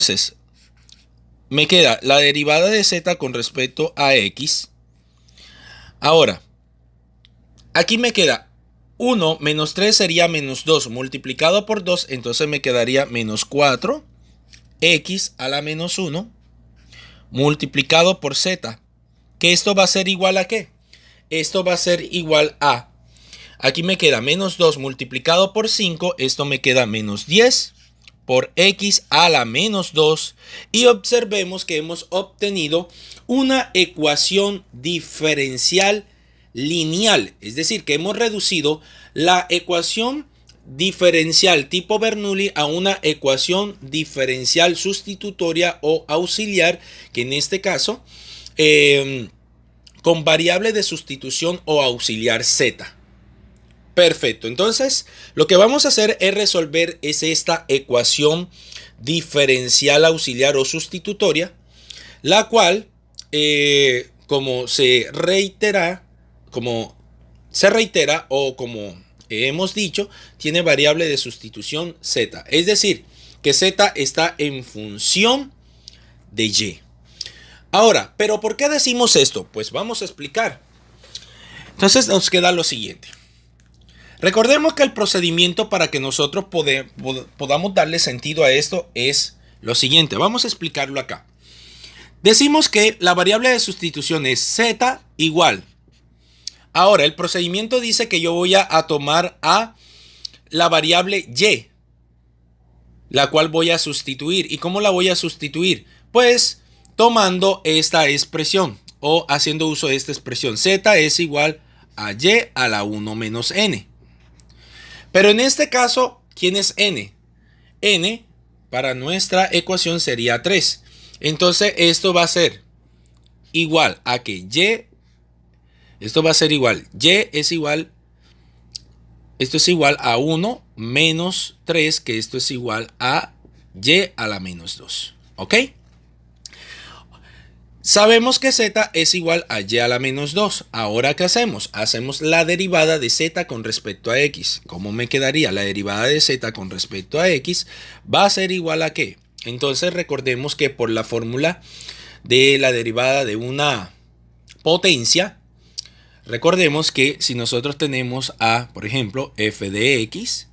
Entonces, me queda la derivada de z con respecto a x. Ahora, aquí me queda 1 menos 3 sería menos 2 multiplicado por 2, entonces me quedaría menos 4 x a la menos 1 multiplicado por z. ¿Que esto va a ser igual a qué? Esto va a ser igual a, aquí me queda menos 2 multiplicado por 5, esto me queda menos 10 por x a la menos 2. Y observemos que hemos obtenido una ecuación diferencial lineal, es decir, que hemos reducido la ecuación diferencial tipo Bernoulli a una ecuación diferencial sustitutoria o auxiliar, que en este caso con variable de sustitución o auxiliar z. Perfecto, entonces lo que vamos a hacer es resolver esta ecuación diferencial auxiliar o sustitutoria, la cual como se reitera o como hemos dicho, tiene variable de sustitución z, es decir, que z está en función de y. Ahora, ¿pero por qué decimos esto? Pues vamos a explicar. Entonces nos queda lo siguiente. Recordemos que el procedimiento para que nosotros podamos darle sentido a esto es lo siguiente. Vamos a explicarlo acá. Decimos que la variable de sustitución es z igual. Ahora, el procedimiento dice que yo voy a tomar a la variable y, la cual voy a sustituir. ¿Y cómo la voy a sustituir? Pues tomando esta expresión o haciendo uso de esta expresión. Z es igual a y a la 1 menos n. Pero en este caso, ¿quién es n? N para nuestra ecuación sería 3. Entonces esto va a ser igual a que y, esto va a ser igual, y es igual, esto es igual a 1 menos 3, que esto es igual a y a la menos 2. ¿Ok? Sabemos que z es igual a y a la menos 2. Ahora, ¿qué hacemos? Hacemos la derivada de z con respecto a x. ¿Cómo me quedaría? La derivada de z con respecto a x va a ser igual a ¿qué? Entonces recordemos que por la fórmula de la derivada de una potencia, recordemos que si nosotros tenemos a, por ejemplo, f de x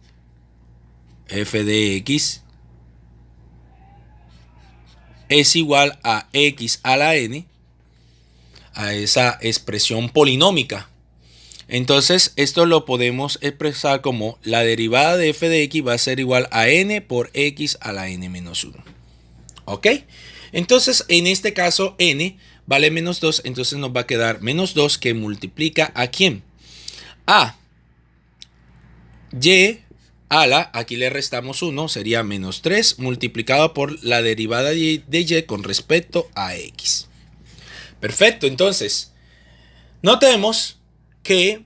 es igual a x a la n, a esa expresión polinómica. Entonces esto lo podemos expresar como la derivada de f de x va a ser igual a n por x a la n menos 1. ¿Ok? Entonces en este caso n vale menos 2, entonces nos va a quedar menos 2 que multiplica ¿a quién? A y a la, aquí le restamos 1, sería menos 3 multiplicado por la derivada de y con respecto a x. Perfecto, entonces notemos que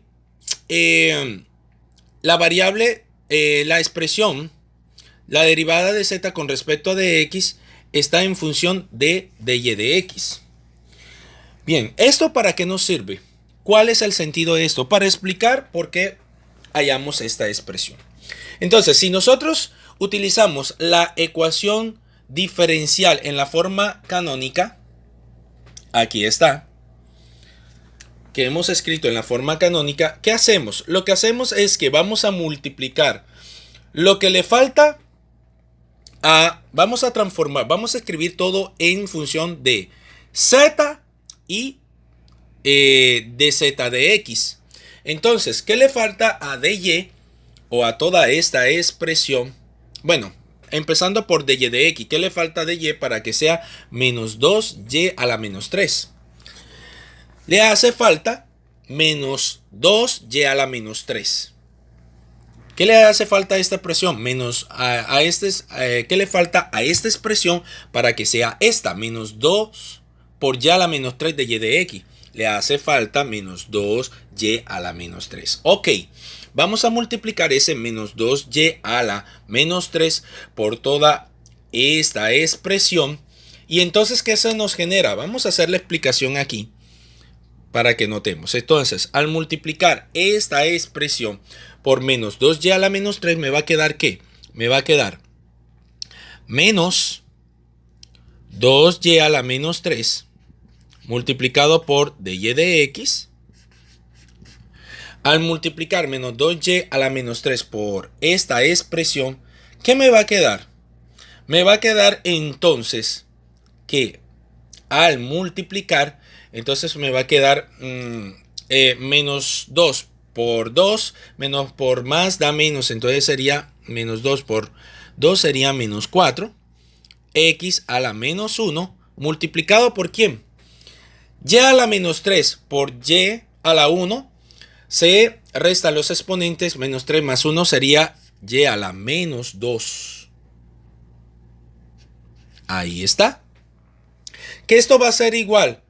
la variable, la expresión, la derivada de z con respecto a dx está en función de dy de x. Bien, ¿esto para qué nos sirve? ¿Cuál es el sentido de esto? Para explicar por qué hallamos esta expresión. Entonces, si nosotros utilizamos la ecuación diferencial en la forma canónica, aquí está, que hemos escrito en la forma canónica, ¿qué hacemos? Lo que hacemos es que vamos a multiplicar lo que le falta a, vamos a transformar, vamos a escribir todo en función de z y de z de x. Entonces, ¿qué le falta a dy o a toda esta expresión? Bueno, empezando por dy de x, ¿qué le falta a dy para que sea menos 2y a la menos 3? Le hace falta menos 2y a la menos 3. ¿Qué le hace falta a esta expresión? ¿Qué le falta a esta expresión para que sea esta? Menos 2 por y a la menos 3 de y de x. Le hace falta menos 2y a la menos 3. Ok, vamos a multiplicar ese menos 2y a la menos 3 por toda esta expresión. Y entonces, ¿qué se nos genera? Vamos a hacer la explicación aquí para que notemos. Entonces, al multiplicar esta expresión por menos 2y a la menos 3, me va a quedar ¿qué? Me va a quedar menos 2y a la menos 3 multiplicado por dy de x. Al multiplicar menos 2y a la menos 3 por esta expresión, ¿qué me va a quedar? Me va a quedar entonces que al multiplicar, entonces me va a quedar menos 2 por 2, menos por más da menos, entonces sería menos 2 por 2 sería menos 4, x a la menos 1, multiplicado por ¿quién? Y a la menos 3 por y a la 1, se restan los exponentes, menos 3 más 1 sería y a la menos 2. Ahí está. Que esto va a ser igual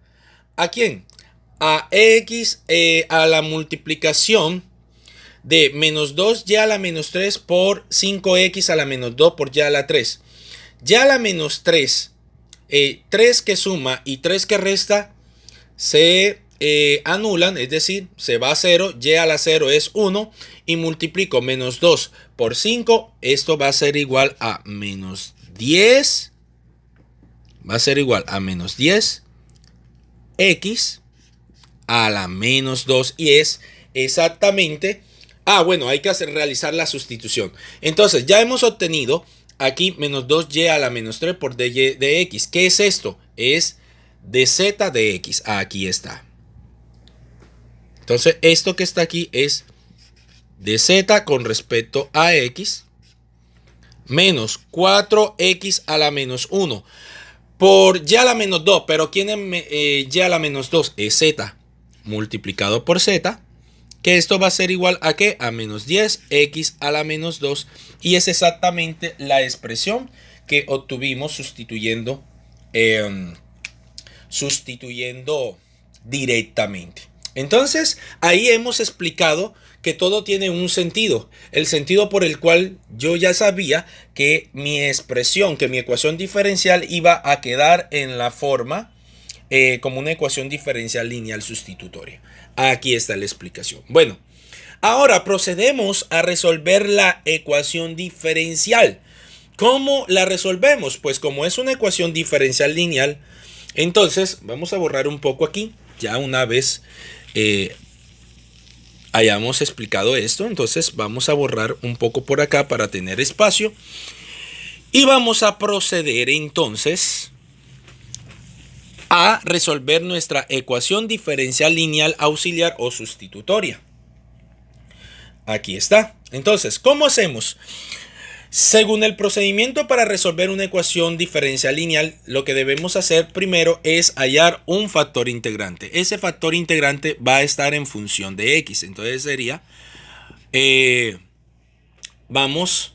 ¿a quién? A x a la multiplicación de menos 2y a la menos 3 por 5x a la menos 2 por y a la 3. Y a la menos 3, 3 que suma y 3 que resta se anulan, es decir, se va a 0, y a la 0 es 1 y multiplico menos 2 por 5, esto va a ser igual a menos 10, va a ser igual a menos 10 x a la menos 2 y es exactamente, bueno, hay que realizar la sustitución. Entonces ya hemos obtenido aquí menos 2y a la menos 3 por dy de x. ¿Qué es esto? Es dz de x. Aquí está. Entonces esto que está aquí es dz con respecto a x menos 4x a la menos 1 por y a la menos 2. Pero ¿quién es y a la menos 2? Es z multiplicado por z. Que esto va a ser igual a ¿qué? A menos 10x a la menos 2. Y es exactamente la expresión que obtuvimos sustituyendo directamente. Entonces, ahí hemos explicado que todo tiene un sentido. El sentido por el cual yo ya sabía que mi expresión, que mi ecuación diferencial iba a quedar en la forma como una ecuación diferencial lineal sustitutoria. Aquí está la explicación. Bueno, ahora procedemos a resolver la ecuación diferencial. ¿Cómo la resolvemos? Pues como es una ecuación diferencial lineal, entonces vamos a borrar un poco aquí. Ya una vez hayamos explicado esto, entonces vamos a borrar un poco por acá para tener espacio. Y vamos a proceder entonces a resolver nuestra ecuación diferencial lineal auxiliar o sustitutoria. Aquí está. Entonces, ¿cómo hacemos? Según el procedimiento para resolver una ecuación diferencial lineal, lo que debemos hacer primero es hallar un factor integrante. Ese factor integrante va a estar en función de x. Entonces sería, vamos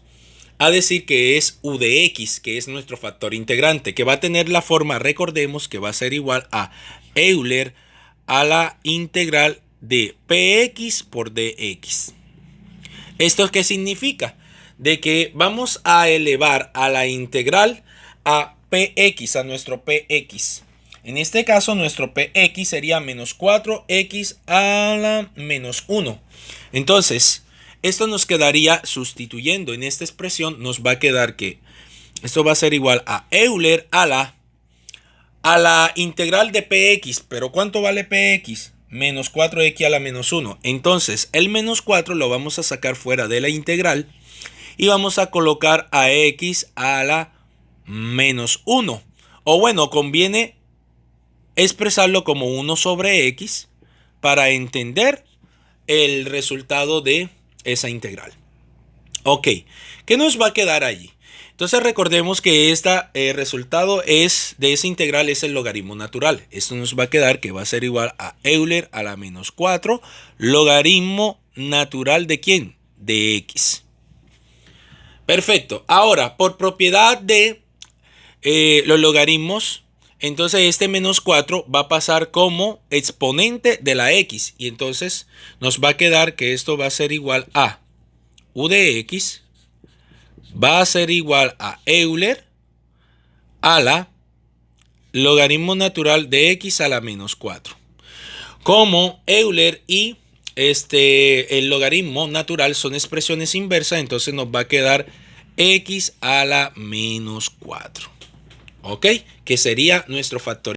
a decir que es u de x, que es nuestro factor integrante, que va a tener la forma, recordemos, que va a ser igual a Euler a la integral de px por dx. ¿Esto qué significa? De que vamos a elevar a la integral a px, a nuestro px. En este caso, nuestro px sería menos 4x a la menos 1. Entonces, esto nos quedaría sustituyendo en esta expresión, nos va a quedar que esto va a ser igual a Euler a la integral de px. ¿Pero cuánto vale px? Menos 4x a la menos 1. Entonces, el menos 4 lo vamos a sacar fuera de la integral y vamos a colocar a x a la menos 1. O bueno, conviene expresarlo como 1 sobre x para entender el resultado de esa integral. Ok, ¿qué nos va a quedar allí? Entonces recordemos que este resultado de esa integral es el logaritmo natural. Esto nos va a quedar que va a ser igual a Euler a la menos 4 logaritmo natural ¿de quién? De x. Perfecto. Ahora, por propiedad de los logaritmos, entonces este menos 4 va a pasar como exponente de la x. Y entonces nos va a quedar que esto va a ser igual a u de x va a ser igual a Euler a la logaritmo natural de x a la menos 4. Como Euler y el logaritmo natural son expresiones inversas, entonces nos va a quedar x a la menos 4. ¿ok? Que sería nuestro factor.